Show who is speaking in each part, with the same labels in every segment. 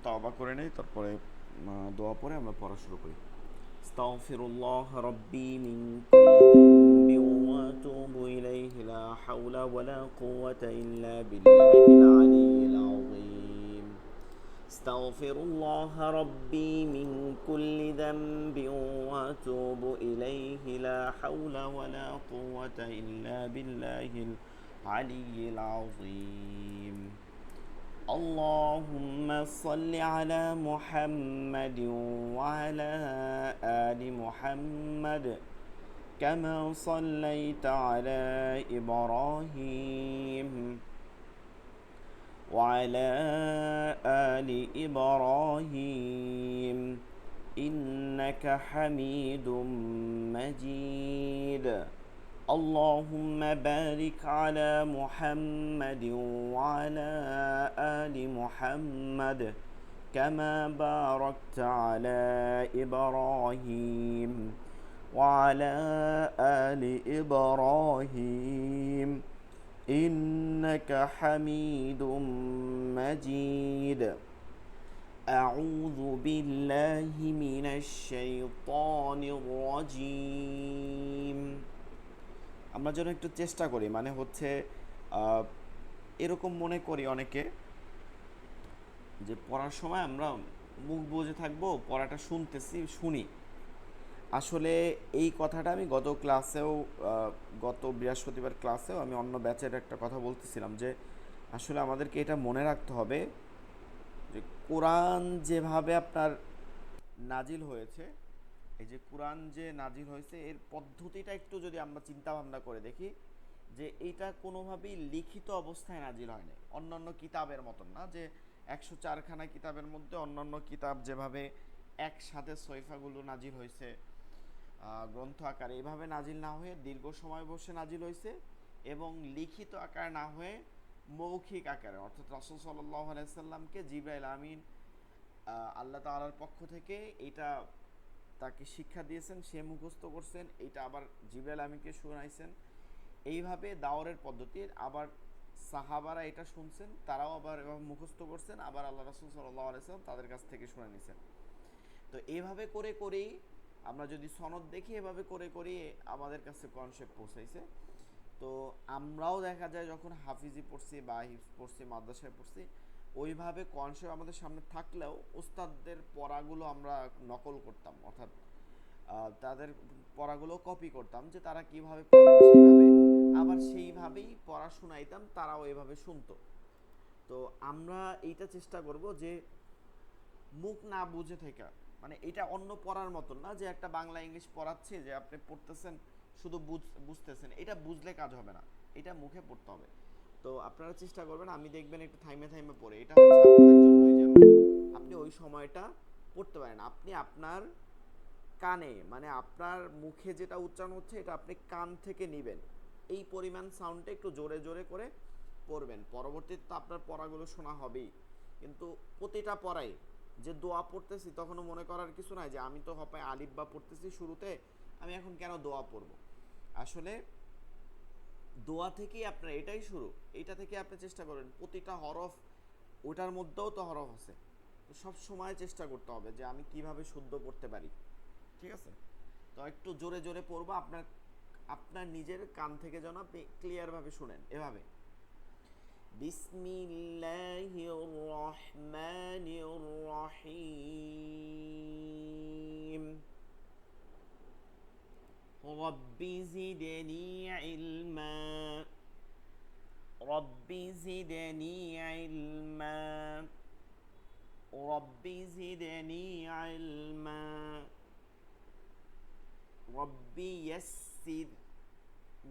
Speaker 1: তওবা করে নেই, তারপরে দোয়া পরে আমরা পড়া শুরু করি। আস্তাগফিরুল্লাহ রাব্বি মিন কুল্লি যামবিন ওয়া আতুবু ইলাইহি লা হাওলা ওয়ালা কুওয়াতা ইল্লা বিল্লাহিল আলিয়্যিল আযীম। আস্তাগফিরুল্লাহ রাব্বি মিন কুল্লি যামবিন ওয়া আতুবু ইলাইহি লা হাওলা ওয়ালা কুওয়াতা ইল্লা বিল্লাহিল আলিয়্যিল আযীম। اللهم صل على محمد وعلى آل محمد كما صليت على إبراهيم وعلى آل إبراهيم إنك حميد مجيد. اللهم بارك على محمد وعلى آل محمد كما باركت على إبراهيم وعلى آل إبراهيم إنك حميد مجيد. أعوذ بالله من الشيطان الرجيم. আমরা যেন একটু চেষ্টা করি, মানে হচ্ছে এরকম মনে করি অনেকে যে পড়ার সময় আমরা মুখ বুজে থাকবো, পড়াটা শুনি। আসলে এই কথাটা আমি গত বৃহস্পতিবার ক্লাসেও আমি অন্য ব্যাচের একটা কথা বলতেছিলাম যে আসলে আমাদেরকে এটা মনে রাখতে হবে যে কোরআন যেভাবে আপনার নাজিল হয়েছে, এই যে কোরআন যে নাজিল হয়েছে এর পদ্ধতিটা একটু যদি আমরা চিন্তা ভাবনা করে দেখি, যে এইটা কোনোভাবেই লিখিত অবস্থায় নাজিল হয়নি, অন্যান্য কিতাবের মতন না যে 104খানা কিতাবের মধ্যে অন্যান্য কিতাব যেভাবে একসাথে সহিফাগুলো নাজিল হয়েছে গ্রন্থ আকারে, এভাবে নাজিল না হয়ে দীর্ঘ সময় বসে নাজিল হয়েছে, এবং লিখিত আকার না হয়ে মৌখিক আকারে, অর্থাৎ রাসূল সাল্লাল্লাহু আলাইহি সাল্লামকে জিবরাইল আমিন আল্লাহ তাআলার পক্ষ থেকে এটা তাকে শিক্ষা দিয়েছেন, সে মুখস্থ করছেন, এইটা আবার জিবরাইল আমিনকে শুনাইছেন। এইভাবে দাওরের পদ্ধতির, আবার সাহাবারা এটা শুনছেন, তারাও আবার এভাবে মুখস্থ করছেন, আবার আল্লাহ রাসূল সাল্লাল্লাহু আলাইহি সাল্লাম তাদের কাছ থেকে শুনে নিছেন। তো এইভাবে করে করেই আমরা যদি সনদ দেখি, এভাবে করে করেই আমাদের কাছে কনসেপ্ট পৌঁছাইছে। তো আমরাও দেখা যায় যখন হাফিজি পড়ছি বা হিফজ পড়ছি, মাদ্রাসায় পড়ছি, ওইভাবে কনসেপ্ট আমাদের সামনে থাকলেও উস্তাদদের পড়াগুলো আমরা নকল করতাম, অর্থাৎ তাদের পড়াগুলো কপি করতাম, যে তারা কিভাবে পড়েন সেইভাবে, আবার সেইভাবেই পড়া শুনাইতাম, তারাও এভাবে শুনতো। তো আমরা এইটা চেষ্টা করব যে মুখ না বুঝে থেকে, মানে এটা অন্য পড়ার মতন না যে একটা বাংলা ইংলিশ পড়াচ্ছে, যে আপনি পড়তেছেন শুধু বুঝতেছেন, এটা বুঝলে কাজ হবে না, এটা মুখে পড়তে হবে। তো আপনারা চেষ্টা করবেন, আমি দেখবেন একটু থাইমে থাইমে পড়ে, এটা হচ্ছে আপনাদের জন্যই যেন আপনি ওই সময়টা পড়তে পারেন। আপনি আপনার কানে, মানে আপনার মুখে যেটা উচ্চারণ হচ্ছে এটা আপনি কান থেকে নেবেন, এই পরিমাণ সাউন্ডটা একটু জোরে জোরে করে পড়বেন। পরবর্তীতে তো আপনার পড়াগুলো শোনা হবেই, কিন্তু প্রতিটা পড়াই যে দোয়া পড়তেছি তখনও মনে করার কিছু নাই যে আমি তো হপায় আলিফ বা পড়তেছি শুরুতে, আমি এখন কেন দোয়া পড়ব। আসলে দোয়া থেকেই আপনার এটাই শুরু, এইটা থেকে আপনি চেষ্টা করেন প্রতিটা হরফ, ওটার মধ্যেও তো হরফ আছে, তো সব সময় চেষ্টা করতে হবে যে আমি কিভাবে শুদ্ধ পড়তে পারি। ঠিক আছে, তো একটু জোরে জোরে পড়বো, আপনার আপনার নিজের কান থেকে যেন আপনি ক্লিয়ার ভাবে শুনেন। এভাবে বিসমিল্লাহির রহমানির রহিম রব্বি জিদনি ইলমা রব্বি জিদনি ইলমা রব্বি জিদনি ইলমা রব্বি ইয়াসসির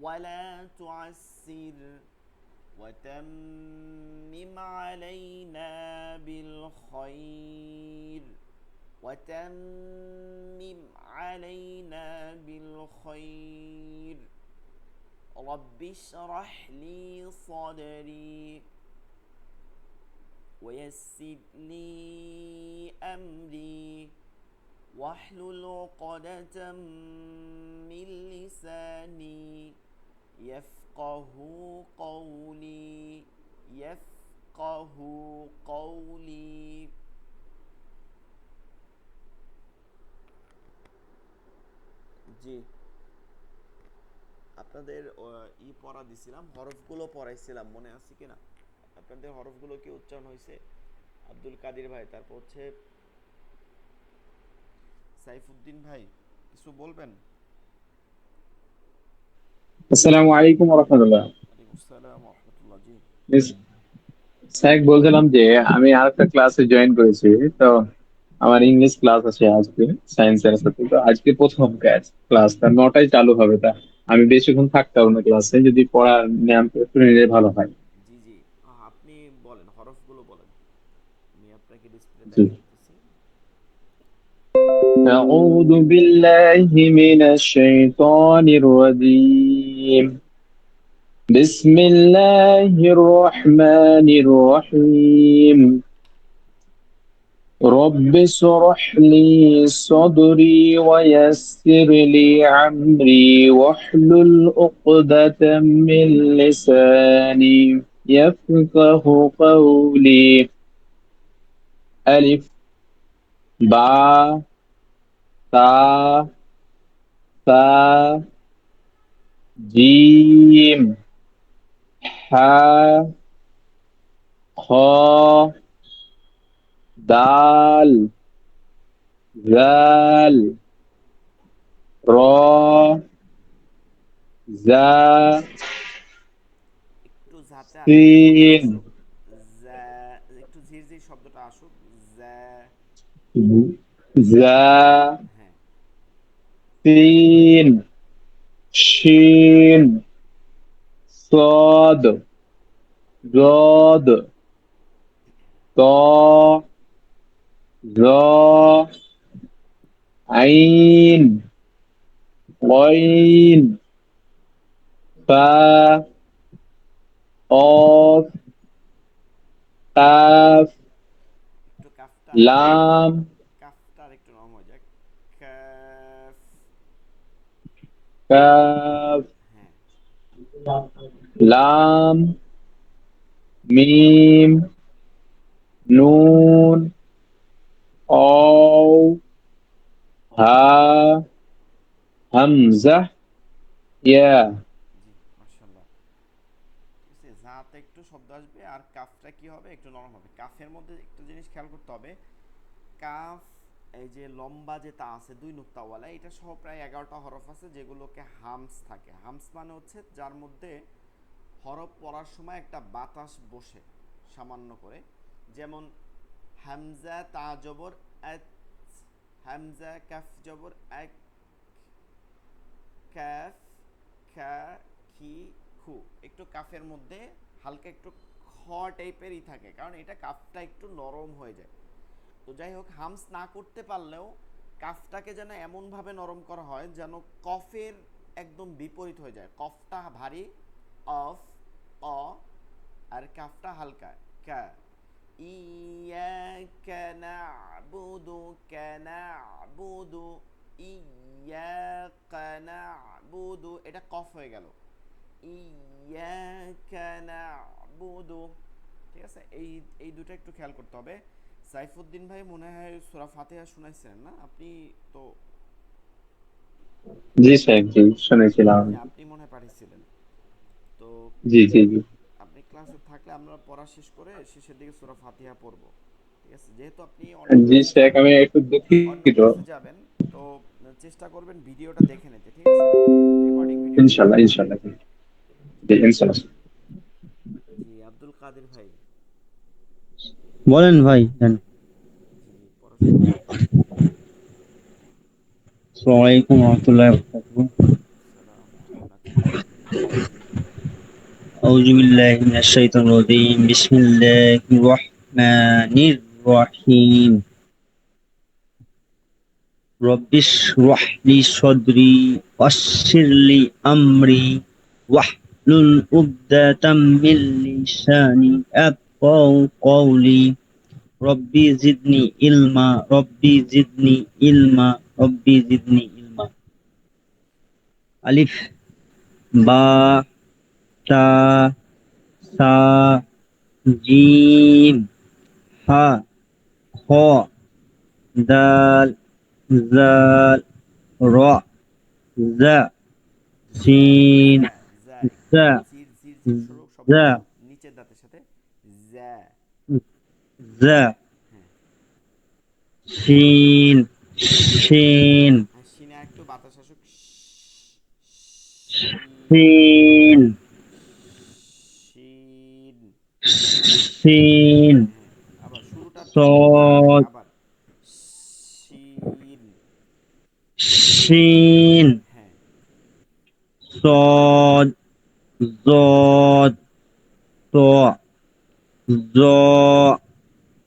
Speaker 1: ওয়ালা তুআসসির وتمم علينا بالخير وتمم علينا بالخير رب اشرح لي صدري ويسر لي أمري واحلل عقدة من لساني يفقه قولي জি, আপনাদের পড়া দিছিলাম, হরফগুলো পড়াইছিলাম, মনে আছে কিনা? আপনাদের হরফগুলো কি উচ্চারণ হয়েছে? আব্দুল কাদির ভাই, তারপর হচ্ছে সাইফুদ্দিন ভাই, কিছু বলবেন?
Speaker 2: আসসালামু আলাইকুম রহমতুল্লাহ।
Speaker 1: ওয়ালাইকুম আসসালাম রহমতুল্লাহ। জি
Speaker 2: স্যার বলছিলাম যে আমি আরেকটা ক্লাসে জয়েন করেছি। তো আমার ইংলিশ ক্লাস আছে আজকে, সায়েন্সের সাথে। তো আজকে প্রথম ক্লাস, তা 9টায় চালু হবে। তা আমি বেশিক্ষণ থাকতে পারবো না ক্লাসে, যদি পড়া নেন তো একটু নিলে ভালো হয়।
Speaker 1: জি জি, আপনি বলেন, হরফগুলো বলেন, আমি আপনাকে ডিসপ্লে
Speaker 2: জি।
Speaker 1: দেখাই দিতেছি।
Speaker 2: أعوذ بالله من الشيطان الرجيم. بسم الله الرحمن الرحيم. رب اشرح لي صدري ويسر لي عمري واحلل عقدة من لساني يفقه قولي. ألف، با، تا، ثا، جيم، حا، خا، دال، ذال، را، زا،
Speaker 1: একটু যাতে আরেকটু শব্দ
Speaker 2: سين،
Speaker 1: আসুক, জ্যা, একটু ঝির ঝির শব্দটা আসুক, জ্যা।
Speaker 2: زا،
Speaker 1: হ্যাঁ,
Speaker 2: سين، شين، صاد، ضاد، طا، ظا، عين، غين، فا، قاف، قاف،
Speaker 1: একটু কাফটা আরেকটু নরম,
Speaker 2: লাম,
Speaker 1: কাফটা আরেকটু নরম হয়ে যায়, কাফ।
Speaker 2: কাফ,
Speaker 1: হ্যাঁ,
Speaker 2: লাম, মিম, নুন, অও, হা, হামজা, ইয়া।
Speaker 1: জি, মাশাআল্লাহ। ঠিক আছে, যাতে একটু শব্দ আসবে আর কাফটা কি হবে, একটু নরম হবে। কাফের মধ্যে একটা জিনিস খেয়াল করতে হবে, কাফ, এই যে লম্বা যে তা আছে দুই নুক্তাওয়ালা, এটা সহ প্রায় 11টা হরফ আছে যেগুলোকে হামস থাকে। হামস মানে হচ্ছে যার মধ্যে হরফ পড়ার সময় একটা বাতাস বসে সামান্য করে। যেমন হামজা তা জবর আত, হামজা কাফ জবর এক, কাফ, খা, খি, খু। একটু কাফের মধ্যে হালকা একটু খ টাইপেরই থাকে, কারণ এটা কাফটা একটু নরম হয়ে যায়। তো যাই হোক, হামস না করতে পারলেও কাফটাকে যেন এমনভাবে নরম করা হয় যেন কফের একদম বিপরীত হয়ে যায়। কফটা ভারী, অফ, অ, আর কাফটা হালকা, কা। ইয়াকা না'বুদু, কানা'বুদু, ইয়াকা না'বুদু, এটা কফ হয়ে গেল, ইয়াকা না'বুদু। ঠিক আছে, এই দুটো একটু খেয়াল করতে হবে। সাইফুদ্দিন ভাই মনে হয় সূরা ফাতিহা শুনাইছিলেন না আপনি? তো
Speaker 2: জি স্যার, জি শুনেছিলাম।
Speaker 1: হ্যাঁ, আপনি মনে হয় পাঠিয়েছিলেন। তো
Speaker 2: জি জি জি।
Speaker 1: আপনি ক্লাসে থাকলে আমরা পড়া শেষ করে শেষের দিকে সূরা ফাতিহা পড়ব। ঠিক আছে, যেহেতু আপনি অন্য
Speaker 2: জি
Speaker 1: ক্লাসে
Speaker 2: স্যার,
Speaker 1: যাবেন,
Speaker 2: আমি একটু
Speaker 1: অন্য
Speaker 2: দুঃখিত।
Speaker 1: ক্লাসে যাবেন, তো চেষ্টা করবেন ভিডিওটা দেখে নিতে, ঠিক আছে? রেকর্ডিং ভিডিওটা দেখে
Speaker 2: ইনশাল্লাহ
Speaker 1: নিতে।
Speaker 2: ইনশাল্লাহ। জি ইনশাল্লাহ।
Speaker 1: জি, আব্দুল কাদের ভাই,
Speaker 3: বলেন ভাই জান।
Speaker 1: জি পড়া শুরু করেন।
Speaker 3: আসসালামু আলাইকুম রহমতুল্লাহ বারাকাতুহু।
Speaker 1: সালাম রহমাতুল্লাহ।
Speaker 3: আউযু বিল্লাহি মিনাশ শাইতানির রাজিম। বিসমিল্লাহির রহমানির রহিম। রব্বিশরাহ লি সাদরি ওয়াসসির লি আমরি ওয়াহলুল উকদাতাম মিন লিসানি ইয়াফকাহু কওলি। রব্বি জিদনি ইলমা, রব্বি জিদনি ইলমা, রব্বি জিদনি ইলমা। আলিফ, বা, তা, সা, জিম, হা, খ, দাল, জাল, র, জা
Speaker 1: জ্যা
Speaker 3: সিন
Speaker 1: জ্যা জ্যা একটু
Speaker 3: জা
Speaker 1: জির জির জির সরু
Speaker 3: জা
Speaker 1: শব্দটা নিচের দাঁতের সাথে জ্যা।
Speaker 3: জা
Speaker 1: হ্যাঁ
Speaker 3: শিন শিন
Speaker 1: হ্যাঁ সিনে একটু বাতাস আসুক শিন
Speaker 3: শিন
Speaker 1: শিন।
Speaker 3: শিন
Speaker 1: হ্যাঁ হ্যাঁ আবার শুরুটা ঠিক নিচের দিকে
Speaker 3: সদ
Speaker 1: আবার শিন।
Speaker 3: শিন
Speaker 1: হ্যাঁ
Speaker 3: صاد ضاد طاء ظاء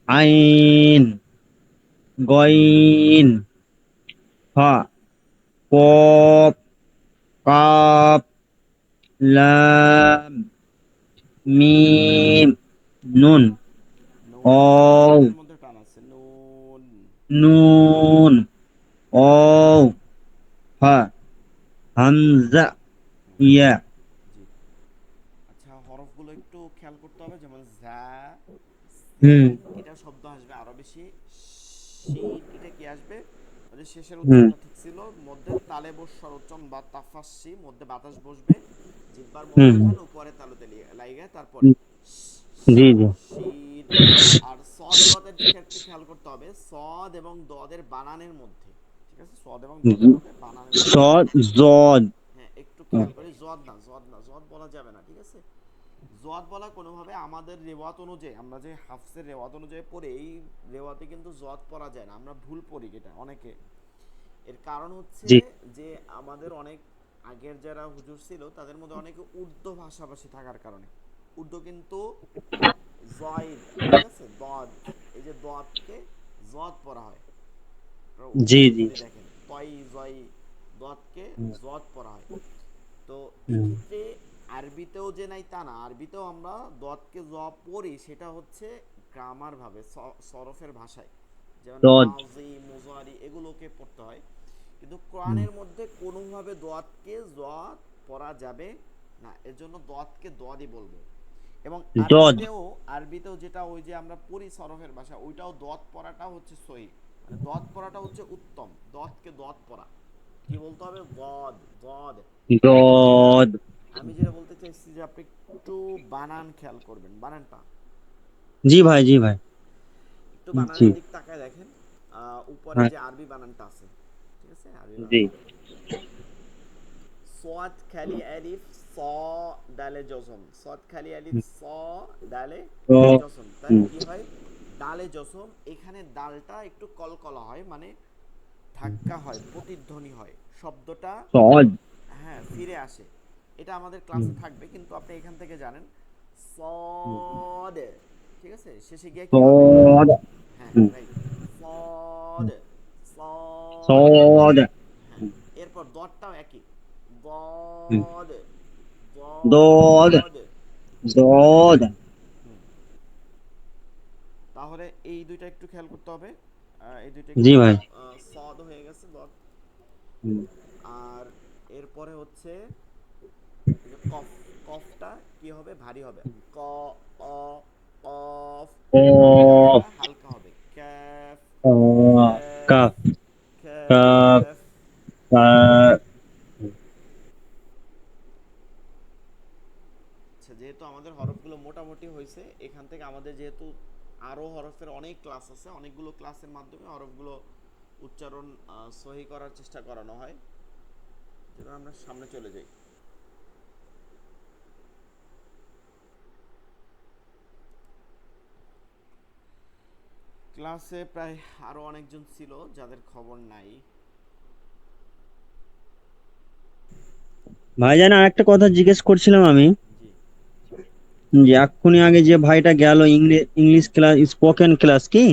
Speaker 3: عين غين فاء قاف قاف لام ميم نون
Speaker 1: নুন
Speaker 3: واو
Speaker 1: নুনের মধ্যে টান আছে নুন।
Speaker 3: نون واو فاء همزة
Speaker 1: হ্যাঁ
Speaker 3: ياء
Speaker 1: জি। আচ্ছা হরফগুলো একটু খেয়াল করতে হবে যেমন যা
Speaker 3: হুম
Speaker 1: সিন এটা শব্দ আসবে আরো বেশি। শিন এটা কি আসবে ওই যে শেষের
Speaker 3: হুম
Speaker 1: উচ্চারণটা ঠিক ছিল মধ্যে তালে বসার উচ্চারণ বা তাফাসসি মধ্যে বাতাস বসবে জিহ্বার
Speaker 3: হুম
Speaker 1: মধ্যখান উপরে তালুতে লাইগা তারপরে
Speaker 3: জি জি
Speaker 1: শিন। আর সদ দদের ক্ষেত্রে খেয়াল করতে হবে সদ এবং দদের বানানের মধ্যে ঠিক আছে সদ এবং দদের মধ্যে বানানের মধ্যে
Speaker 3: صاد ضاد
Speaker 1: হ্যাঁ একটু খেয়াল করি জদ বলা যাবে না ঠিক আছে। জদ বলা কোনোভাবে আমাদের রেওয়াত অনুযায়ী আমরা যে হাফসের রেওয়াত অনুযায়ী পড়ি এই রেওয়াতে কিন্তু জদ পড়া যায় না আমরা ভুল পড়ি এটা অনেকে। এর কারণ হচ্ছে
Speaker 3: জি
Speaker 1: যে আমাদের অনেক আগের যারা হুজুর ছিল তাদের মধ্যে অনেকে উর্দু ভাষাভাষী থাকার কারণে উর্দু কিন্তু জয়েদ ঠিক আছে দদ এই যে দদকে জদ পড়া হয় আপনারা
Speaker 3: জি
Speaker 1: উর্দুতে
Speaker 3: জি
Speaker 1: যদি দেখেন তয় জয় দদকে জদ পড়া হয়। তো এই
Speaker 3: হুম,
Speaker 1: ক্ষেত্রে আরবিতেও যে নাই তা না আরবিতেও আমরা দদকে জ পড়ি সেটা হচ্ছে গ্রামার ভাবে সরফের ভাষায় যেমন
Speaker 3: ضاد
Speaker 1: মাজি মুজারি এগুলোকে পড়তে হয় কিন্তু
Speaker 3: হুম,
Speaker 1: কোরআনের মধ্যে কোনোভাবে দোয়াতকে জদ পড়া যাবে না এর জন্য দোয়াতকে দোয়াদই বলবো। এবং
Speaker 3: ضاد
Speaker 1: আরবিতেও যেটা ওই যে আমরা পড়ি সরফের ভাষা ওইটাও দোয়াত পড়াটা হচ্ছে সহি মানে দোয়াত পড়াটা হচ্ছে উত্তম দোয়াতকে দোয়াত পড়া কি বলতে হবে দদ দদ।
Speaker 3: ضاد
Speaker 1: আমি যেটা বলতে চাইছি যে আপনি একটু বানান খেয়াল করবেন বানানটা
Speaker 3: জি ভাই
Speaker 1: একটু
Speaker 3: জি
Speaker 1: বানানের দিক তাকায় দেখেন উপরে
Speaker 3: হ্যাঁ
Speaker 1: যে আরবি বানানটা আছে ঠিক আছে আরবি
Speaker 3: জি
Speaker 1: বানানটা সোয়াদ খালি আলিফ স ডালে জজম সোয়াদ খালি আলিফ স ডালে
Speaker 3: তো
Speaker 1: জজম তাহলে
Speaker 3: হুম,
Speaker 1: কি হয় ডালে জজম এখানে ডালটা একটু কলকলা হয় মানে ধাক্কা হয় প্রতিধ্বনি হয় শব্দটা
Speaker 3: صاد
Speaker 1: হ্যাঁ ফিরে আসে। এটা আমাদের
Speaker 3: হুম,
Speaker 1: ক্লাসে থাকবে কিন্তু আপনি এখান থেকে জানেন
Speaker 3: হুম,
Speaker 1: সদ ঠিক আছে শেষে গিয়ে কি হবে
Speaker 3: صاد
Speaker 1: হ্যাঁ
Speaker 3: হুম,
Speaker 1: রাইট সদ
Speaker 3: হুম,
Speaker 1: সদ
Speaker 3: صاد
Speaker 1: হ্যাঁ
Speaker 3: হুম,
Speaker 1: এরপর দটটাও একই
Speaker 3: হুম,
Speaker 1: দদ
Speaker 3: ضاد
Speaker 1: দদ
Speaker 3: ضاد
Speaker 1: হুম তাহলে এই দুইটা একটু খেয়াল করতে হবে এই দুইটা
Speaker 3: জি
Speaker 1: একটু
Speaker 3: ভাই
Speaker 1: সদ হয়ে গেছে দদ।
Speaker 3: হুম,
Speaker 1: আর এরপরে হচ্ছে এই যে কফ কফটা কি হবে ভারী হবে ক অ কফ আর
Speaker 3: قاف
Speaker 1: ক্যাফটা হালকা হবে ক্যাফ ক্যাফ
Speaker 3: كاف كاف
Speaker 1: ক্যাফ।
Speaker 3: كاف
Speaker 1: আচ্ছা যেহেতু আমাদের হরফগুলো মোটামুটি হয়েছে এখান থেকে আমাদের যেহেতু আরো হরফের অনেক ক্লাস আছে অনেকগুলো ক্লাসের মাধ্যমে হরফগুলো উচ্চারণ সহি করার চেষ্টা করানো হয় যেন আমরা সামনে চলে যাই। ক্লাসে প্রায় আরো অনেকজন ছিল যাদের খবর নাই।
Speaker 3: ভাইজান আর একটা কথা জিজ্ঞেস করছিলাম আমি
Speaker 1: জি
Speaker 3: যে এক্ষুনি আগে যে ভাইটা গেল ইংলিশ ক্লাস স্পোকেন ক্লাস কি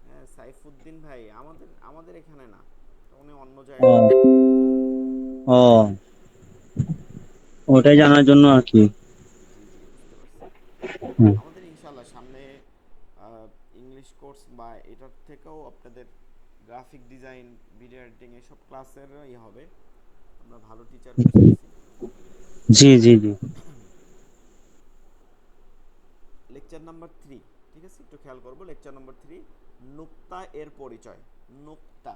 Speaker 1: হ্যাঁ সাইফুদ্দিন ভাই আমাদের আমাদের এখানে না উনি অন্য
Speaker 3: ও
Speaker 1: জায়গায় গেছে।
Speaker 3: ও ওটাই জানার জন্য আর কি
Speaker 1: জি জি বুঝতে পারছি।
Speaker 3: হুম,
Speaker 1: আমাদের ইনশাল্লাহ সামনে ইংলিশ কোর্স বা এটার থেকেও আপনাদের গ্রাফিক ডিজাইন ভিডিও এডিটিং এসব ক্লাসের হবে আমরা ভালো টিচার খুঁজতেছি।
Speaker 3: জি
Speaker 1: লেকচার নাম্বার 3 ঠিক আছে একটু খেয়াল করবো লেকচার নাম্বার 3 নুক্তা এর পরিচয় নুক্তা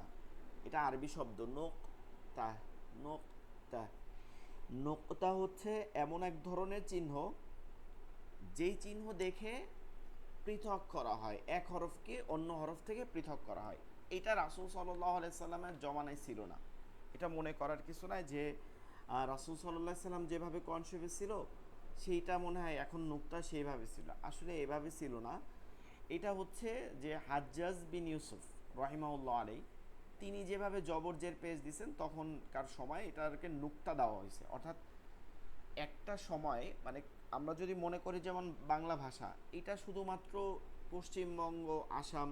Speaker 1: এটা আরবি শব্দ নোক্তা, নোক্তা। নোক্তা হচ্ছে এমন এক ধরনের চিহ্ন যেই চিহ্ন দেখে পৃথক করা হয়, এক হরফকে অন্য হরফ থেকে পৃথক করা হয়। এটা রাসূল সাল্লাল্লাহু আলাইহি সাল্লামের জমানায় ছিল না। এটা মনে করার কিছু নাই যে রাসূল সাল্লাল্লাহু আলাইহি সাল্লাম যেভাবে কনসেপ্টে ছিল সেইটা মনে হয় এখন নুক্তা সেইভাবে ছিল, আসলে এভাবে ছিল না। এটা হচ্ছে যে হাজ্জাজ বিন ইউসুফ রহিমাউল্লাহ আলাই তিনি যেভাবে জবর জের পেজ দিয়েছেন তখনকার সময় এটাকে নুক্তা দেওয়া হয়েছে। অর্থাৎ একটা সময় মানে আমরা যদি মনে করি যেমন বাংলা ভাষা এটা শুধুমাত্র পশ্চিমবঙ্গ, আসাম,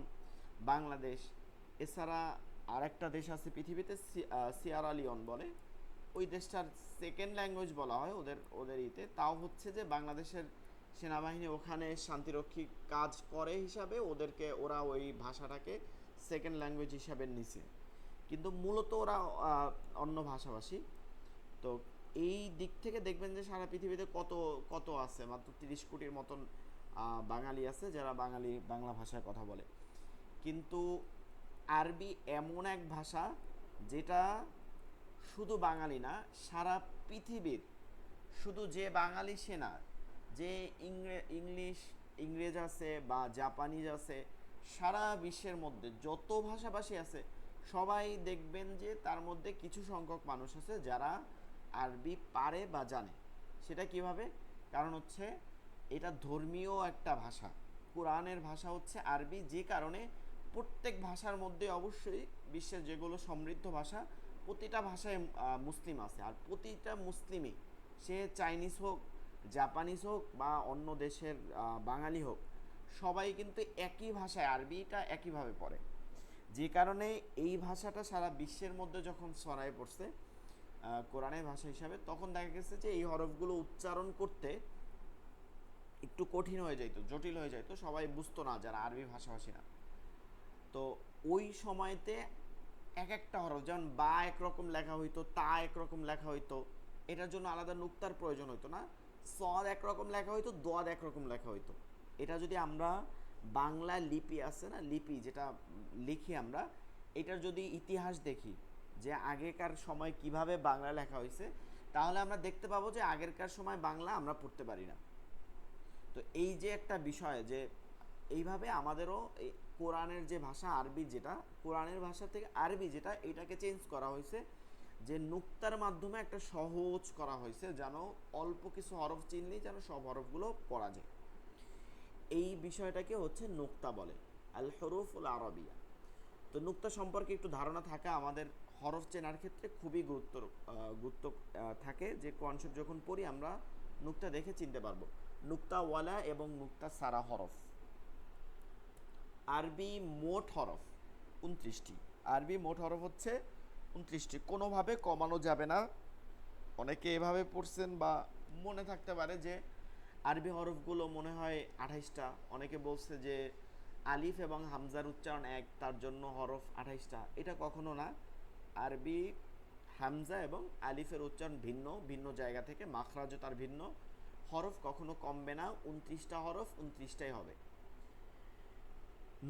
Speaker 1: বাংলাদেশ, এছাড়া আর একটা দেশ আছে পৃথিবীতে সিয়েরা লিওন বলে, ওই দেশটার সেকেন্ড ল্যাঙ্গুয়েজ বলা হয় ওদের ওদের ইতে, তাও হচ্ছে যে বাংলাদেশের সেনাবাহিনী ওখানে শান্তিরক্ষী কাজ করে হিসাবে ওরা ওই ভাষাটাকে সেকেন্ড ল্যাঙ্গুয়েজ হিসাবে নিছে, কিন্তু মূলত ওরা অন্য ভাষাভাষী। তো এই দিক থেকে দেখবেন যে সারা পৃথিবীতে কত কত আছে, মাত্র 30 কোটির মতন বাঙালি আছে যারা বাংলা ভাষায় কথা বলে। কিন্তু আরবি এমন এক ভাষা যেটা শুধু বাঙালি না, সারা পৃথিবীর, শুধু যে বাঙালি সে না, যে ইংরেজ আছে বা জাপানিজ আছে, সারা বিশ্বের মধ্যে যত ভাষাভাষী আছে সবাই দেখবেন যে তার মধ্যে কিছু সংখ্যক মানুষ আছে যারা আরবি পারে বা জানে। সেটা কিভাবে? কারণ হচ্ছে এটা ধর্মীয় একটা ভাষা, কোরআনের ভাষা হচ্ছে আরবি, যে কারণে প্রত্যেক ভাষার মধ্যে অবশ্যই বিশ্বের যেগুলো সমৃদ্ধ ভাষা প্রতিটা ভাষায় মুসলিম আছে, আর প্রতিটা মুসলিমই সে চাইনিজ হোক, জাপানিজ হোক বা অন্য দেশের বাঙালি হোক, সবাই কিন্তু একই ভাষায় আরবিটা একইভাবে পড়ে। যে কারণে এই ভাষাটা সারা বিশ্বের মধ্যে যখন ছড়ায় পড়ছে কোরআনের ভাষা হিসাবে, তখন দেখা গেছে যে এই হরফগুলো উচ্চারণ করতে একটু কঠিন হয়ে যাইতো, জটিল হয়ে যাইতো, সবাই বুঝতো না যারা আরবি ভাষাভাষী না। তো ওই সময়তে এক একটা হরফ, যেমন বা একরকম লেখা হইতো, তা একরকম লেখা হইতো, এটার জন্য আলাদা নুক্তার প্রয়োজন হইতো না। সদ একরকম লেখা হইতো, দোয়াদ একরকম লেখা হইতো। এটা যদি আমরা বাংলা লিপি আছে না, লিপি যেটা লিখি আমরা, এটার যদি ইতিহাস দেখি যে আগেকার সময় কিভাবে বাংলা লেখা হয়েছে, তাহলে আমরা দেখতে পাবো যে আগেরকার সময় বাংলা আমরা পড়তে পারি না। তো এই যে একটা বিষয় যে এইভাবে আমাদেরও এই কোরআনের যে ভাষা আরবি, যেটা কোরআনের ভাষা থেকে আরবি যেটা, এটাকে চেঞ্জ করা হয়েছে যে নুক্তার মাধ্যমে একটা সহজ করা হয়েছে, যেন অল্প কিছু হরফ চিনলেই যেন সব হরফগুলো পড়া যায়। এই বিষয়টাকে হচ্ছে নুক্তা বলে, আল হরুফুল আরবিয়া। তো নুক্তা সম্পর্কে একটু ধারণা থাকা আমাদের হরফ চেনার ক্ষেত্রে খুবই গুরুত্ব থাকে, যে কনসেপ্ট যখন পড়ি আমরা নুক্তা দেখে চিনতে পারবো। নুক্তা ওয়ালা এবং নুক্তা সারা হরফ। আরবি মোট হরফ 29টি। আরবি মোট হরফ হচ্ছে 29টি, কোনোভাবে কমানো যাবে না। অনেকে এভাবে পড়ছেন বা মনে থাকতে পারে যে আরবি হরফগুলো মনে হয় 28টা, অনেকে বলছে যে আলিফ এবং হামজার উচ্চারণ এক, তার জন্য হরফ 28টা। এটা কখনো না। আরবি হামজা এবং আলিফের উচ্চারণ ভিন্ন ভিন্ন জায়গা থেকে, মাখরাজও তার ভিন্ন, হরফ কখনো কমবে না, 29টা হরফ 29টাই হবে।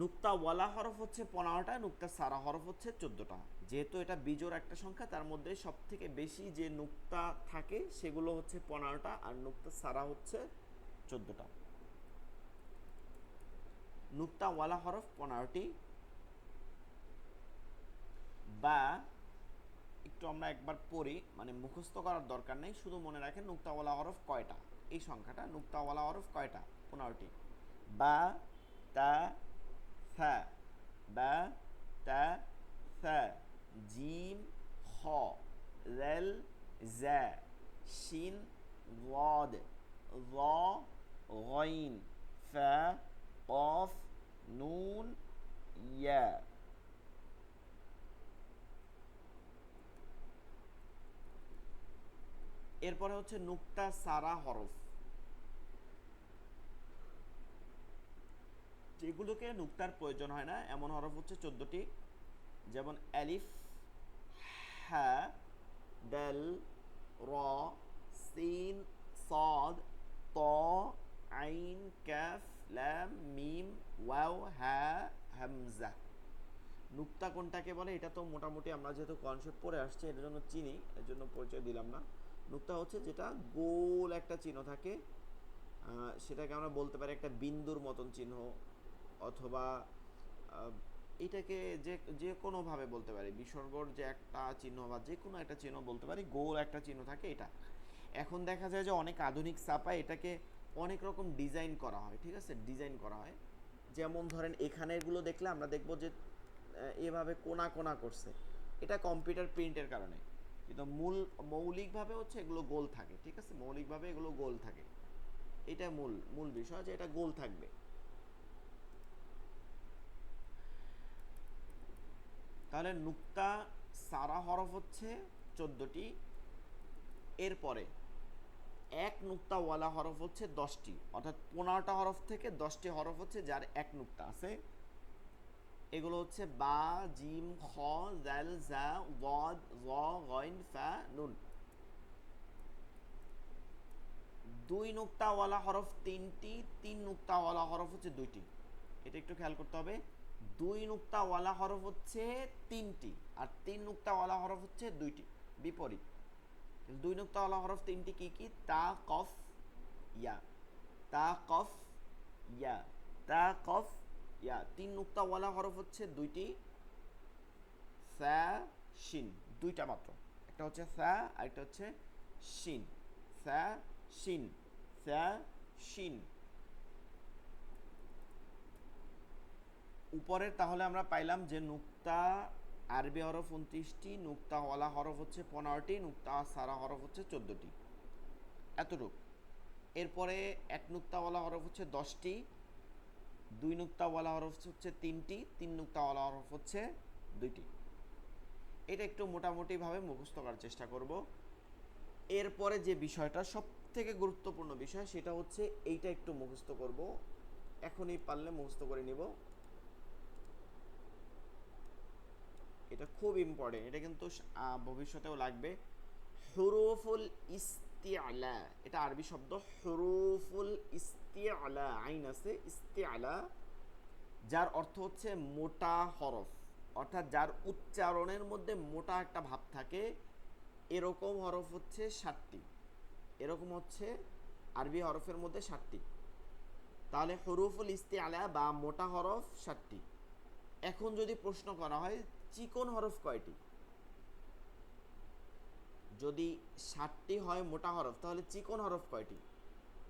Speaker 1: নুক্তা ওয়ালা হরফ হচ্ছে 15টা, নুক্তা সারা হরফ হচ্ছে 14টা। যেহেতু এটা বিজোড় একটা সংখ্যা, তার মধ্যে সব থেকে বেশি যে নুক্তা থাকে সেগুলো হচ্ছে 15টা, আর নুক্তা সারা হচ্ছে 14টা। নুক্তা ওয়ালা হরফ 15টি। বা একটু আমরা একবার পড়ি, মানে মুখস্থ করার দরকার নেই, শুধু মনে রাখেন নুক্তাওয়ালা হরফ কয়টা, এই সংখ্যাটা নুক্তাওয়ালা হরফ কয়টা, 15টি। বা, তা, থা, বা, তা, থা, জিম, খ, রেল, জা, শিন, গদ, র, গইন, ফা, কফ, নুন, ইয়া। এরপরে হচ্ছে নুক্তা সারা হরফ, যেগুলোকে নুক্তার প্রয়োজন হয় না এমন হরফ হচ্ছে 14টি। যেমন আলিফ, হা, দাল, র, সিন, সাদ, ত, আইন, কাফ, লাম, মিম, ওয়াও, হা, হামজা। নুক্তা কোনটাকে বলে এটা তো মোটামুটি আমরা যেহেতু কনসেপ্ট পড়ে আসছে এর জন্য চিনি, এর জন্য পরিচয় দিলাম না। নুক্তা হচ্ছে যেটা গোল একটা চিহ্ন থাকে, সেটাকে আমরা বলতে পারি একটা বিন্দুর মতন চিহ্ন, অথবা আহ, এটাকে যে যে কোনোভাবে বলতে পারি, বিসর্গর যে একটা চিহ্ন বা যে কোনো একটা চিহ্ন বলতে পারি, গোল একটা চিহ্ন থাকে এটা। এখন দেখা যায় যে অনেক আধুনিক ছাপায় এটাকে অনেক রকম ডিজাইন করা হয়, ঠিক আছে, ডিজাইন করা হয়। যেমন ধরেন এখানেরগুলো দেখলে আমরা দেখব যে এভাবে কোনা কোনা করছে, এটা কম্পিউটার প্রিন্টের কারণে, কিন্তু মৌলিকভাবে হচ্ছে এগুলো গোল থাকে, ঠিক আছে, মৌলিকভাবে এগুলো গোল থাকে। এটা মূল মূল বিষয় যে এটা গোল থাকবে। তাহলে নুক্তা সারা হরফ হচ্ছে 14টি, এরপরে এক নুক্তাওয়ালা হরফ হচ্ছে 10টি, অর্থাৎ 15টা হরফ থেকে 10টি হরফ হচ্ছে যার এক নুক্তা আছে। এগুলো হচ্ছে বা, জিম, খ, জাল, জা, ওয়াদ, র, গইন, ফা, নুন। দুই নুক্তাওয়ালা হরফ 3টি, তিন নুক্তাওয়ালা হরফ হচ্ছে 2টি। এটা একটু খেয়াল করতে হবে, দুই নুক্তাওয়ালা হরফ হচ্ছে 3টি আর তিন নুক্তাওয়ালা হরফ হচ্ছে 2টি, বিপরীত। দুই নুক্তাওয়ালা হরফ 3টি কি কি? তা, কফ, ইয়া। তা, কফ, ইয়া। তা, কফ, ইয়া। তিন নুক্তাওয়ালা হরফ হচ্ছে 2টি, সা, শিন, 2টা মাত্র। একটা হচ্ছে সা আর একটা হচ্ছে শিন। সা, শিন, সা, শিন। উপরের তাহলে আমরা পাইলাম যে নুক্তা আরবি হরফ 29টি, নুক্তাওয়ালা হরফ হচ্ছে 15টি, নুক্তা সারা হরফ হচ্ছে 14টি, এতটুক। এরপরে এক নুক্তাওয়ালা হরফ হচ্ছে 10টি, দুই নুক্তাওয়ালা হরফ হচ্ছে 3টি, তিন নুক্তাওয়ালা হরফ হচ্ছে 2টি। এটা একটু মোটামুটিভাবে মুখস্থ করার চেষ্টা করব। এরপরে যে বিষয়টা সব থেকে গুরুত্বপূর্ণ বিষয় সেটা হচ্ছে এইটা একটু মুখস্থ করব, এখনই পারলে মুখস্থ করে নিব। এটা খুব ইম্পর্টেন্ট, এটা কিন্তু ভবিষ্যতেও লাগবে। হুরুফুল ইস্তিআলা, এটা আরবি শব্দ। হুরুফুল ইস্তিআলা, আইন আছে, ইস্তিআলা, যার অর্থ হচ্ছে মোটা হরফ, অর্থাৎ যার উচ্চারণের মধ্যে মোটা একটা ভাব থাকে, এরকম হরফ হচ্ছে 7টি। এরকম হচ্ছে আরবি হরফের মধ্যে 7টি। তাহলে হুরুফুল ইস্তিআলা বা মোটা হরফ 7টি। এখন যদি প্রশ্ন করা হয় চিকন হরফ কয়টি, যদি 7টি হয় মোটা হরফ, তাহলে চিকন হরফ কয়টি?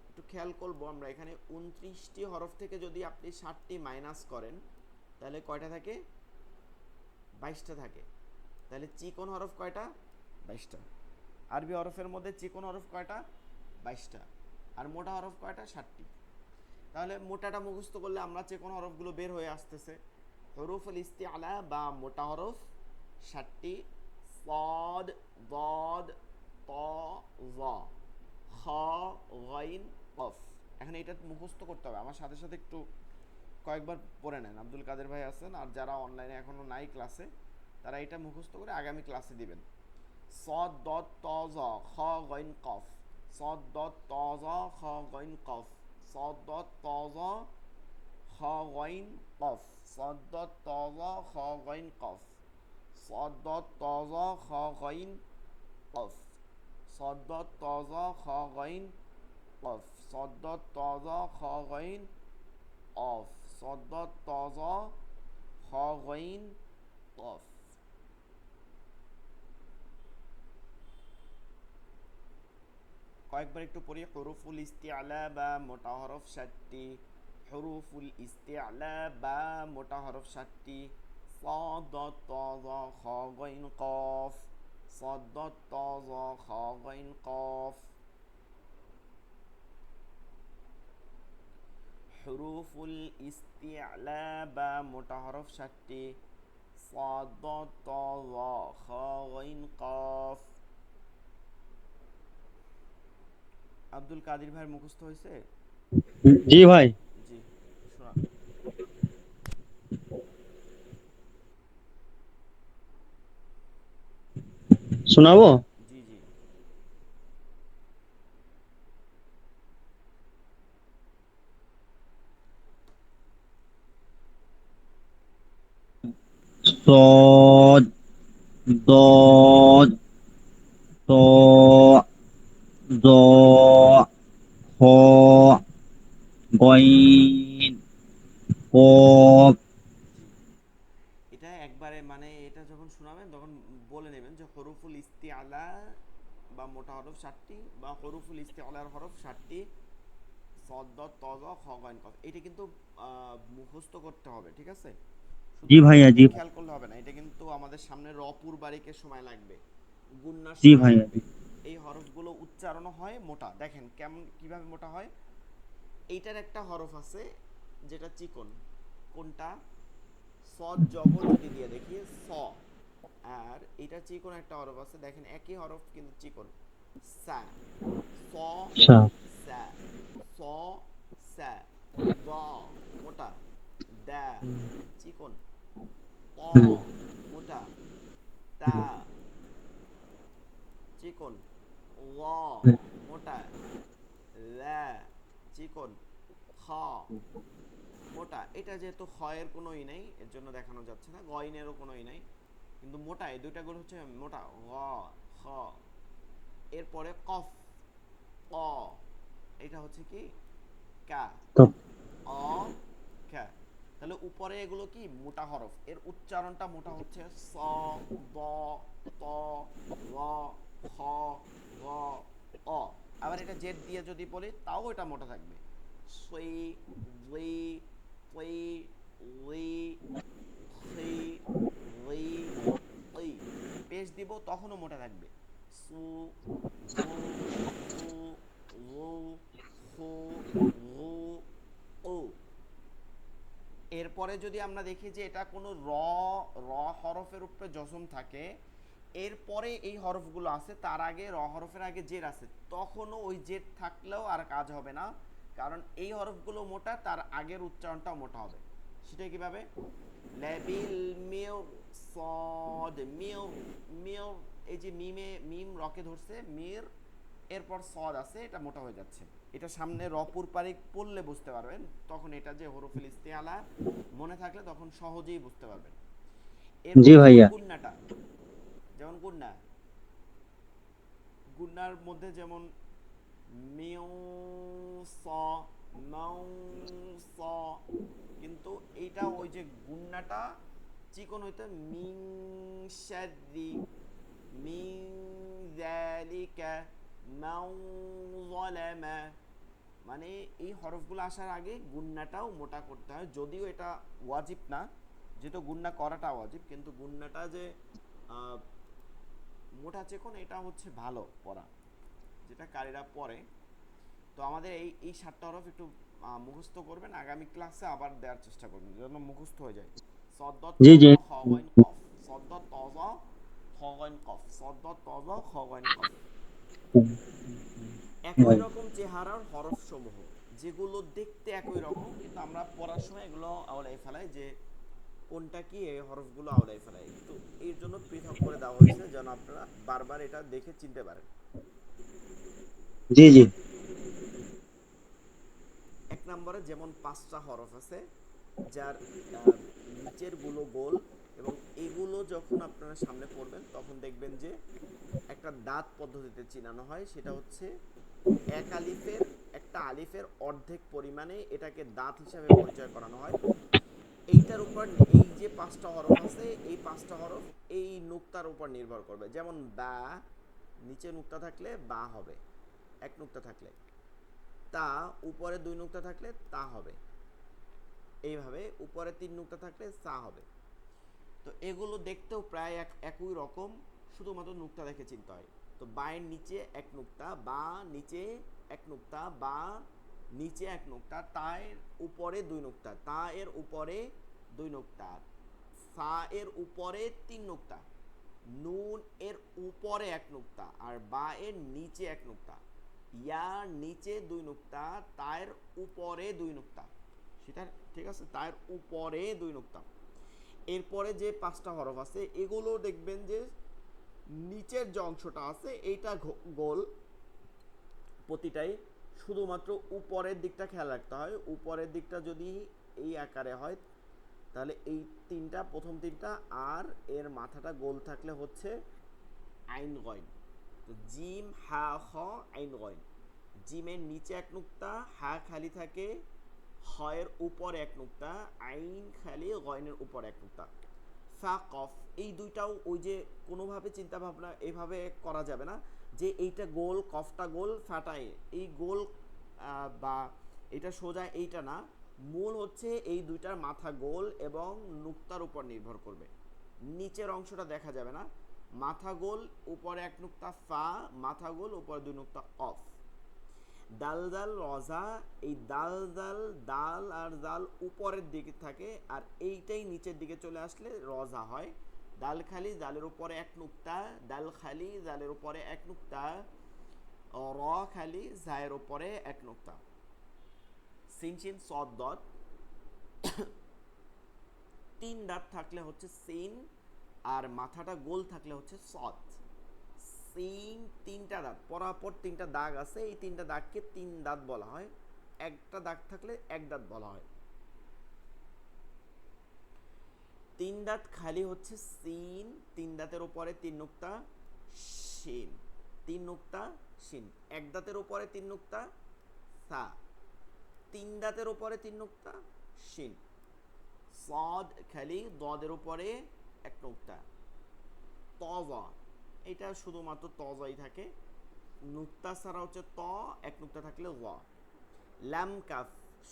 Speaker 1: একটু খেয়াল করবো আমরা এখানে 29টি হরফ থেকে যদি আপনি 7টি মাইনাস করেন তাহলে কয়টা থাকে? 22টা থাকে। তাহলে চিকন হরফ কয়টা? 22টা। আরবি হরফের মধ্যে চিকন হরফ কয়টা? 22টা। আর মোটা হরফ কয়টা? 7টি। তাহলে মোটাটা মুখস্থ করলে আমরা চিকন হরফগুলো বের হয়ে আসতেছে। হরুফুল ইস্তিআলা বা মোটা হরফ 7টি: সাদ, দাদ, তা, যা, খা, গাইন, কফ। এখন এটা মুখস্থ করতে হবে, আমার সাথে সাথে একটু কয়েকবার পড়ে নেন। আব্দুল কাদের ভাই আছেন আর যারা অনলাইনে এখনো নাই ক্লাসে, তারা এটা মুখস্থ করে আগামী ক্লাসে দিবেন। সাদ, দাদ, তা, যা, খা, গাইন, কফ। সাদ, দাদ, তা, যা, খা, গাইন, কফ। সাদ, দাদ, তা, যা, খা, গাইন, কফ। সাদ, দাদ, তা, যা, খা, গাইন, কফ। সাদ, দাদ, তা, যা, খা, গাইন, কফ। সাদ, দাদ, তা, যা, খা, গাইন, কফ। সাদ, দাদ, তা, যা, খা, গাইন, অফ। সাদ, দাদ, তা, যা, খা, গাইন, কফ। কয়েকবার একটু পড়ি। হুরুফুল ইস্তিআলা বা মোটা হরফ 7টি। হুরুফুল ইস্তিআলা বা মোটা হরফ 7টি: সাদ, দাদ, তা, যা, খা, গাইন, কফ। সাদ, দাদ, তা, যা, খা, গাইন, কফ। হুরুফুল ইস্তিআলা বা মোটা হরফ 7টি: সাদ, দাদ, তা, যা, খা, গাইন, কফ। আব্দুল কাদির ভাইয়ের মুখস্থ হয়েছে?
Speaker 3: জি ভাই,
Speaker 1: জি, শোনান।
Speaker 3: শোনাবো।
Speaker 1: জি জি।
Speaker 3: صاد ضاد طاء ظاء خاء غين قاف।
Speaker 1: জি, এটা একবারে মানে এটা যখন শোনাবেন তখন বলে নেবেন যে হরফুল ইস্তিআলা বা মোটা হরফ 7টি বা হরফুল ইস্তিআলার হরফ 7টি, সদ দত ত জ খ গইন কফ। এটা কিন্তু মুখস্থ করতে হবে, ঠিক আছে? শুধু
Speaker 3: জি
Speaker 1: মুখে
Speaker 3: ভাইয়া,
Speaker 1: মুখে
Speaker 3: জি
Speaker 1: খেয়াল করলে হবে না, এটা কিন্তু আমাদের সামনে রপুর বারিকের সময় লাগবে, গুন্নার
Speaker 3: জি
Speaker 1: সময়
Speaker 3: ভাইয়া,
Speaker 1: লাগবে। এই হরফগুলো উচ্চারণ হয় মোটা, দেখেন কেমন কিভাবে মোটা হয়। এইটার একটা হরফ আছে যেটা চিকন, কোনটা? সদ জবর যদি দিয়ে দেখি স। আর এটা চিকন একটা হরফ আছে, দেখেন একই হরফ কিন্তু চিকন, সা। স
Speaker 3: আচ্ছা।
Speaker 1: সা, স সা। দ মোটা, দা চিকন, ত
Speaker 3: হুম,
Speaker 1: মোটা, তা চিকন, ল
Speaker 3: হুম,
Speaker 1: মোটা, লা চিকন, খ মোটা। এটা যেহেতু এর কোনো ই নাই এর জন্য দেখানো যাচ্ছে না, গইনেরও কোনো ই নাই, কিন্তু মোটা। এই দুইটা গুলো হচ্ছে মোটা, গ খ। এরপরে কফ, ক। এটা হচ্ছে কি কা,
Speaker 3: তো
Speaker 1: অ কা। তাহলে উপরে এগুলো কি মোটা হরফ, এর উচ্চারণটা মোটা হচ্ছে স, দ, ত, র, খ, গ, অ। আবার এটা জেড দিয়ে যদি বলি তাও এটা মোটা থাকবে, সই, ওই, ওই, ওই, খি, ওই, ওই। পেশ দিব তখনও মোটা থাকবে, সু, জু, জু, রু, হু, রু, ও। এরপরে যদি আমরা দেখি যে এটা কোনো র হরফের উপরে জজম থাকে, এরপরে এই হরফগুলো আছে, তার আগে র হরফের আগে জের আছে, তখনও ওই জের থাকলেও আর কাজ হবে না, কারণ এই হরফগুলো মোটা, তার আগের উচ্চারণটাও মোটা হবে। সেটা কিভাবে? লেবিল মির সদ মির, মির। এই যে মিমে মিম রকে ধরছে মির, এরপর সদ আছে, এটা মোটা হয়ে যাচ্ছে। এটা সামনে রপুর পারিক পড়লে বুঝতে পারবেন, তখন এটা যে হরফুল ইস্তেআলা মনে থাকলে তখন সহজেই বুঝতে পারবেন।
Speaker 3: জি
Speaker 1: এরপরে যেমন
Speaker 3: ভাইয়া।
Speaker 1: গুন্নাটা, যেমন গুন্না, গুন্নার মধ্যে যেমন মিউ স, মাউ স, কিন্তু এইটা ওই যে গুন্নাটা চিকন হইতে মিং শাররি, মিং যালিকা, মাউ যালামা। মানে এই হরফগুলো আসার আগে গুন্নাটাও মোটা করতে হয়, যদিও এটা ওয়াজিব না, যেহেতু গুন্না করাটা ওয়াজিব, কিন্তু গুন্নাটা যে আহ, মোটা চেকন, এটা হচ্ছে ভালো পড়া, যেটা কারীরা পড়ে। তো আমাদের এই এই 7টা হরফ একটু মুখস্থ করবেন, আগামী ক্লাসে আবার দেওয়ার চেষ্টা করবেন যেন মুখস্থ হয়ে যায়। সদ্দত
Speaker 3: জি
Speaker 1: তজ
Speaker 3: জি।
Speaker 1: খ গইন কফ, সদ্দত তজ খ গইন কফ, সদ্দত তজ খ গইন কফ। একই রকম চেহারার হরফ সমূহ, যেগুলো দেখতে একই রকম কিন্তু আমরা পড়ার সময় এগুলো আওলাই ফেলাই, যে কোনটা কি, এই হরফগুলো আওলাই ফেলাই, তো এর জন্য পৃথক করে দেওয়া হয়েছে যেন আপনারা বারবার এটা দেখে চিনতে পারেন।
Speaker 3: জি জি।
Speaker 1: এক নম্বরে যেমন 5টা হরফ আছে, যার আহ, নিচের গুলো গোল, এবং এগুলো যখন আপনারা সামনে পড়বেন তখন দেখবেন যে একটা দাঁত পদ্ধতিতে চিনানো হয়, সেটা হচ্ছে এক আলিফের, একটা আলিফের অর্ধেক পরিমাণে এটাকে দাঁত হিসাবে পরিচয় করানো হয়। এইটার উপর এই যে 5টা হরফ আছে, এই 5টা হরফ এই নুক্তার উপর নির্ভর করবে। যেমন বা, নিচে নুক্তা থাকলে বা হবে, এক নুক্তা থাকলে। তা, উপরে 2 নুক্তা থাকলে তা হবে। এইভাবে উপরে 3 নুক্তা থাকলে সা হবে। তো এগুলো দেখতেও প্রায় একই রকম, শুধুমাত্র নুক্তা দেখে চিনতে হয়। তো বায়ের নিচে এক নুক্তা, বা নিচে এক নুক্তা, বা নিচে এক নুক্তা, তা এর উপরে 2 নুক্তা, তা এর উপরে 2 নুক্তা, সা এর উপরে 3 নুক্তা, নুন এর উপরে এক নুক্তা, আর বা এর নিচে এক নুক্তা, ইয়ার নিচে 2 নুক্তা, তার উপরে 2 নুক্তা। সেটা ঠিক আছে, তার উপরে 2 নুক্তা। এরপরে যে 5টা হরফ আছে, এগুলো দেখবেন যে নিচের যে অংশটা আছে এইটা গোল প্রতিটাই, শুধুমাত্র উপরের দিকটা খেয়াল রাখতে হয়। উপরের দিকটা যদি এই আকারে হয় তাহলে এই তিনটা, প্রথম তিনটা আর এর মাথাটা গোল থাকলে হচ্ছে আইন গইন। তো জিম হা খ আইন গইন, জিমের নিচে এক নুক্তা, হা খালি থাকে, হয়ের উপরে এক নুক্তা, আইন খালি, গয়নের উপরে এক নুক্তা। ফা কফ, এই দুইটাও ওই যে কোনোভাবে চিন্তা ভাবনা এভাবে করা যাবে না যে এইটা গোল কফটা গোল ফাটায় এই গোল বা এটা সোজা, এইটা না। মূল হচ্ছে এই দুইটার মাথা গোল এবং নুক্তার উপর নির্ভর করবে, নিচের অংশটা দেখা যাবে না। মাথা গোল, উপরে এক নুক্তা ফা, মাথা গোল, উপরে দুই নুক্তা অফ। দাল দাল রজা, এই দাল দাল, দাল আর দাল উপরের দিকে থাকে আর এইটাই নিচের দিকে চলে আসলে রজা হয়। দাল খালি, দালের উপরে এক নুক্তা, দাল খালি, দালের উপরে এক নুক্তা, র খালি, জায়ের উপরে এক নুক্তা। সিন শিন সদ দত, তিন দাঁত থাকলে হচ্ছে সিন আর মাথাটা গোল থাকলে হচ্ছে সদ। সিন তিনটা দাঁত, পরাপর তিনটা দাগ আছে, এই তিনটা দাগকে তিন দাঁত বলা হয়, একটা দাগ থাকলে এক দাঁত বলা হয়। তিন দাঁত খালি হচ্ছে সিন, তিন দাঁতের উপরে তিন নুক্তা শিন, তিন নুক্তা শিন। এক দাঁতের উপরে তিন নুক্তা সা, তিন দাঁতের উপরে তিন নুক্তা শিন। সদ খালি, দদের উপরে এক নুক্তা তজা, এটা শুধুমাত্র তজাই থাকে, নুক্তা ছাড়া হচ্ছে ত, এক নুক্তা থাকলে ওয়া। লাম কাফ,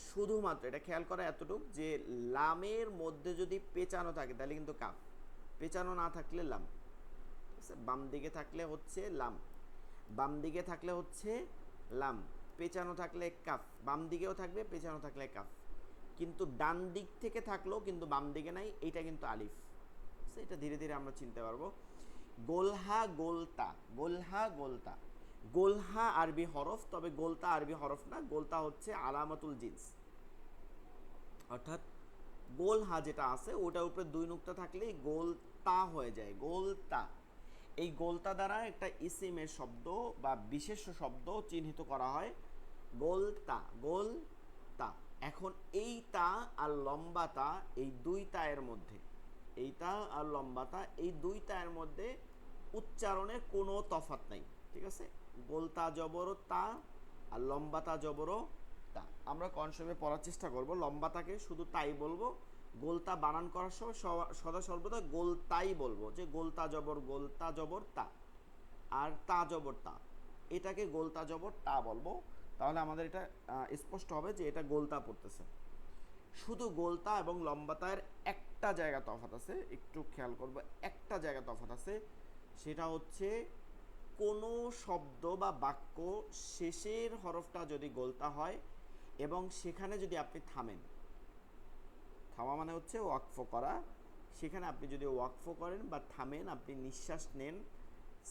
Speaker 1: শুধুমাত্র এটা খেয়াল করা এতটুক যে লামের মধ্যে যদি পেঁচানো থাকে তাহলে কিন্তু কাফ, পেঁচানো না থাকলে লাম। ঠিক আছে, বাম দিকে থাকলে হচ্ছে লাম, বাম দিকে থাকলে হচ্ছে লাম, পেঁচানো থাকলে কাফ, বাম দিকেও থাকবে, পেঁচানো থাকলে কাফ। কিন্তু ডান দিক থেকে থাকলেও কিন্তু বাম দিকে নাই, এইটা কিন্তু আলিফ। এটা ধীরে ধীরে আমরা চিনতে পারবো। গোলহা গোলতা, গোলহা গোলতা, গোলহা আরবি হরফ, তবে গোলতা আরবি হরফ না, গোলতা হচ্ছে আলামাতুল জিন্স। অর্থাৎ গোলহা যেটা আছে ওটার উপরে দুই নুক্তা থাকলেই গোলতা হয়ে যায়, গোলতা। এই গোলতা দ্বারা একটা ইসিমের শব্দ বা বিশেষ শব্দ চিহ্নিত করা হয়, গোলতা, গোলতা। এখন এই তা আর লম্বাতা, এই দুই তায়ের মধ্যে, এইটা আর লম্বাতা, এই দুই তায়ের মধ্যে উচ্চারণের কোনো তফাৎ নাই। ঠিক আছে, গোলতা জবরও তা আর লম্বাতা জবরও তা। আমরা কনসেপ্টে পড়ার চেষ্টা করব, লম্বাতাকে শুধু তাই বলবো, গোলতা বানান করার সময় সদা সর্বদা গোলতাই বলবো, যে গোলতা জবর তা, আর তা জবর তা, এটাকে গোলতা জবর তা বলবো। তাহলে আমাদের এটা স্পষ্ট হবে যে এটা গোলতা পড়তেছে। শুধু গোলতা এবং লম্বাতার একটা জায়গা তফাৎ আছে, একটু খেয়াল করবো, একটা জায়গা তফাৎ আছে, সেটা হচ্ছে কোনো শব্দ বা বাক্য শেষের হরফটা যদি গোলতা হয় এবং সেখানে যদি আপনি থামেন, থামা মানে হচ্ছে ওয়াকফ করা, সেখানে আপনি যদি ওয়াকফ করেন বা থামেন, আপনি নিঃশ্বাস নেন,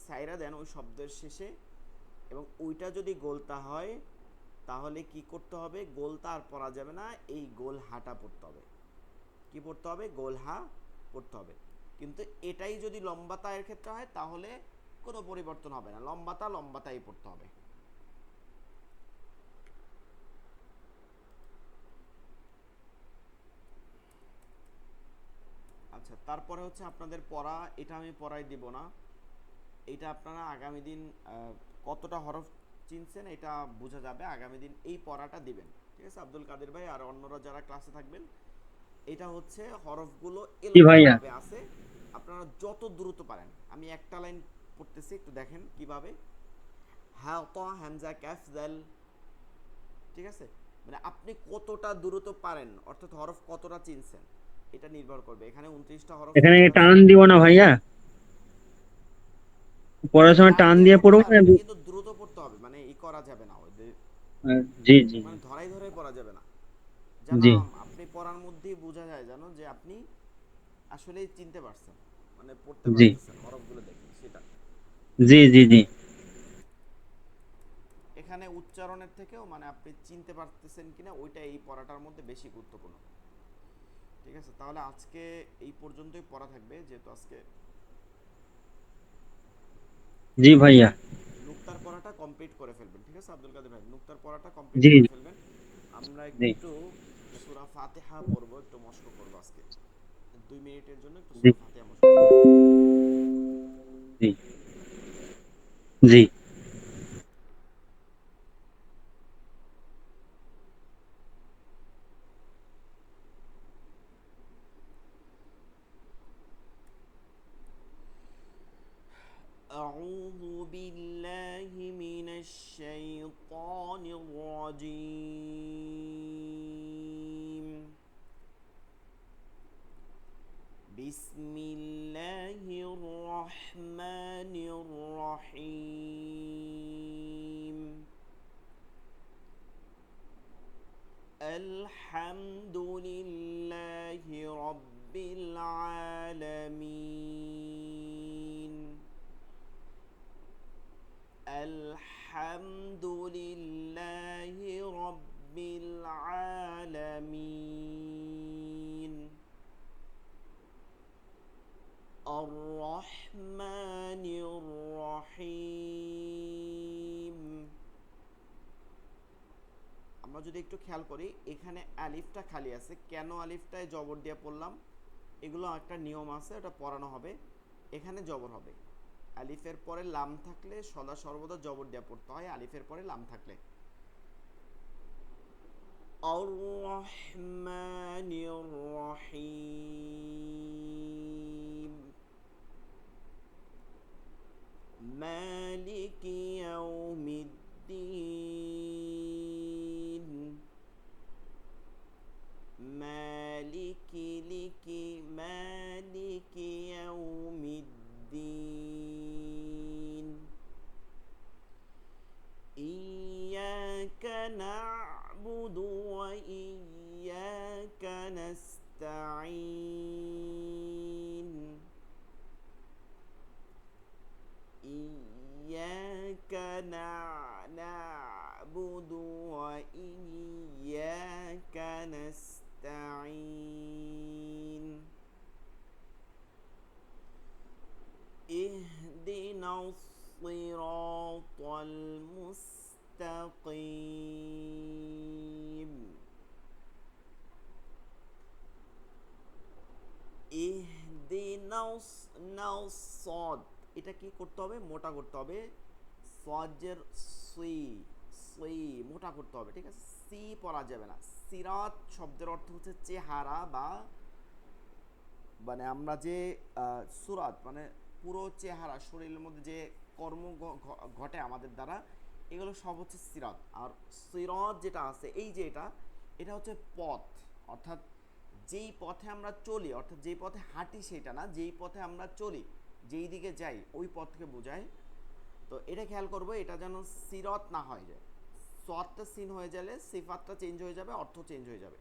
Speaker 1: সাইরা দেন ওই শব্দের শেষে, এবং ওইটা যদি গোলতা হয় তাহলে কি করতে হবে, গোলতা আর পড়া যাবে না, এই গোলহাটা পড়তে হবে। কি পড়তে হবে, গোলহা পড়তে হবে। কিন্তু এটাই যদি লম্বাতা এর ক্ষেত্রে হয় তাহলে কোনো পরিবর্তন হবে না, লম্বাতা লম্বাতাই পড়তে হবে। আচ্ছা, তারপরে হচ্ছে আপনাদের পড়া, এটা আমি পড়াই দিব না, এটা আপনারা আগামী দিন কতটা হরফ চিনছেন এটা বোঝা যাবে, আগামী দিন এই পড়াটা দিবেন। ঠিক আছে আব্দুল কাদের ভাই আর অন্যরা যারা ক্লাসে থাকবেন, এটা হচ্ছে হরফগুলো
Speaker 3: জি ভাইয়া।
Speaker 1: এলোমেলোভাবে আছে, আপনারা যত দ্রুত পারেন, আমি একটা লাইন পড়তেছি একটু দেখেন কিভাবে। হা ত হামজা কাফ জাল, ঠিক আছে, মানে আপনি কতটা দ্রুত পারেন, অর্থাৎ হরফ কতটা চিনছেন এটা নির্ভর করবে। এখানে 29টা হরফ
Speaker 3: এখানে
Speaker 1: লেখা আছে,
Speaker 3: টান দিব না ভাইয়া, পড়ার সময়
Speaker 1: টান
Speaker 3: টান
Speaker 1: দিয়ে
Speaker 3: দিয়ে
Speaker 1: পড়তে
Speaker 3: পড়বো
Speaker 1: হবে
Speaker 3: না?
Speaker 1: না, কিন্তু দ্রুত পড়তে হবে, মানে ই করা যাবে না, ওই
Speaker 3: জি জি
Speaker 1: মানে ধরাই ধরে পড়া যাবে না, যেন
Speaker 3: জি
Speaker 1: আপনি পড়ার মধ্যেই বোঝা যায় যেন যে আপনি আসলেই চিনতে পারছেন, মানে পড়তে
Speaker 3: জি
Speaker 1: পারতেছেন হরফগুলো দেখে সেটা।
Speaker 3: জি জি জি
Speaker 1: এখানে উচ্চারণের থেকেও মানে আপনি চিনতে পারতেছেন কিনা ওইটা এই পড়াটার মধ্যে বেশি গুরুত্বপূর্ণ। ঠিক আছে, তাহলে আজকে এই পর্যন্তই পড়া থাকবে, যেহেতু আজকে
Speaker 3: জি ভাইয়া।
Speaker 1: নুক্তার পড়াটা কমপ্লিট করে ফেলবেন। ঠিক আছে আব্দুল কাদের ভাই, নুক্তার পড়াটা কমপ্লিট
Speaker 3: জি
Speaker 1: করে ফেলবেন। আমরা
Speaker 3: জি
Speaker 1: একটু সূরা ফাতিহা পড়বো, একটু মশক করবো আজকে। 2 মিনিটের জন্য একটু
Speaker 3: জি
Speaker 1: সূরা ফাতিহা মুখস্থ করবেন।
Speaker 3: জি জি।
Speaker 1: أعوذ بالله من الشيطان الرجيم. بسم الله الرحمن الرحيم. الحمد لله رب العالمين. الحمد لله رب العالمين. الرحمن الرحيم. আমরা যদি একটু খেয়াল করি এখানে আলিফটা খালি আছে, কেন আলিফটায় জবর দিয়ে পড়লাম, এগুলো একটা নিয়ম আছে, ওটা পড়ানো হবে। এখানে জবর হবে, আলিফের পরে লাম থাকলে সদা সর্বদা জবর দিয়ে পড়তে হয় আলিফের পরে লাম থাকলে। আর-রহমানির রহিম। মালিকি ইয়াউমিদ্দিন। মালিকি ইয়াউমিদ্দিন। ইয়্যাকা না'বুদু ওয়া ইয়্যাকা নাস্তাঈন। ইয়্যাকা না'বুদু ওয়া ইয়্যাকা নাস্তাঈন। ইহদিনাস সিরাতাল মুস্তাকিম। ইহদিনাস সদ, এটা কি করতে হবে, মোটা করতে হবে। সজের সি মোটা করতে হবে, ঠিক আছে, সি পড়া যাবে না। সিরাত শব্দের অর্থ হচ্ছে চেহারা বা মানে আমরা যে সুরাত মানে পুরো চেহারা, শরীরের মধ্যে যে কর্ম ঘটে আমাদের দ্বারা, এগুলো সব হচ্ছে সিরাত। আর সিরাত যেটা আছে এই যে এটা হচ্ছে পথ, অর্থাৎ যেই পথে আমরা চলি, অর্থাৎ যেই পথে হাঁটি সেটা না, যেই পথে আমরা চলি, যেই দিকে যাই ওই পথকে বোঝায়। তো এটা খেয়াল করবো, এটা যেন সিরত না হয়ে যায়। সৎটা সিন হয়ে গেলে সিফাতটা চেঞ্জ হয়ে যাবে, অর্থ চেঞ্জ হয়ে যাবে।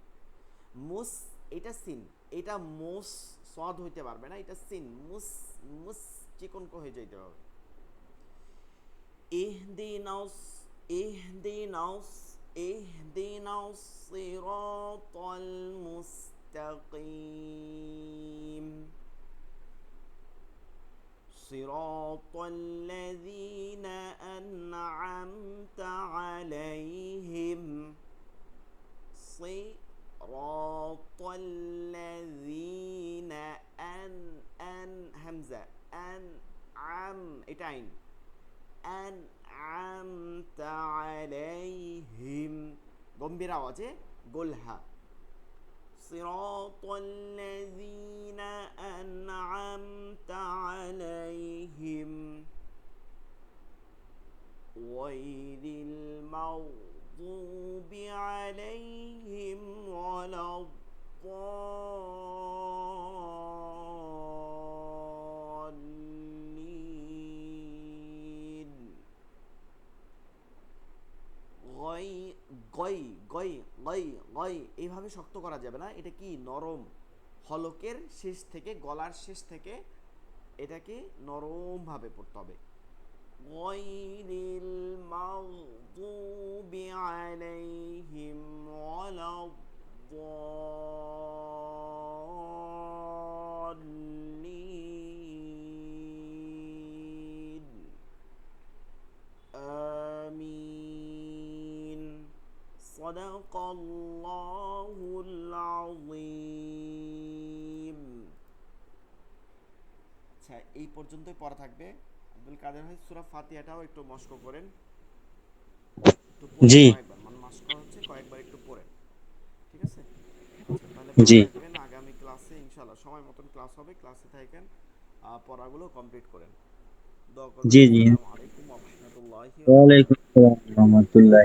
Speaker 1: মুস, এটা সিন, এটা মোস সদ হইতে পারবে না, এটা সিন মুস, মুস চিকন হয়ে যাইতে হবে। ইহদিনাস ইহদিনাস ইহদিনাস সিরাতাল মুস্তাকিম। صراط الذين أنعمت عليهم. صراط الذين همزة أنعم إتعين أنعمت عليهم গম্ভীর আওয়াজে গোলহা। صراط الذين أنعمت عليهم غير المغضوب عليهم ولا الضالين. এইভাবে শক্ত করা যাবে না, এটা কি নরম, হলকের শেষ থেকে, গলার শেষ থেকে এটাকে নরম ভাবে পড়তে হবে। গয়রিল মাগদুবি আলাইহিম ওয়ালাদ-দাল্লিন। আমিন। صدق الله العظيم. আচ্ছা, এই পর্যন্তই পড়া থাকবে। আব্দুল কাদের ভাই সূরা ফাতিহাটাও একটু মস্ক করেন, একটু পড়েন
Speaker 3: জি
Speaker 1: কয়েকবার, মানে মস্ক হচ্ছে কয়েকবার একটু পড়েন, ঠিক আছে? আচ্ছা, তাহলে ভালো
Speaker 3: জি
Speaker 1: থাকবেন। আগামী ক্লাসে ইনশাআল্লাহ সময় মতন ক্লাস হবে, ক্লাসে থাকেন, পড়াগুলো কমপ্লিট করেন। দোয়া করবেন।
Speaker 3: জি জি
Speaker 1: আসসালামু আলাইকুম ওয়া রাহমাতুল্লাহি ওয়া বারাকাতুহু।
Speaker 3: ওয়ালাইকুম আসসালাম রহমতুল্লাহ।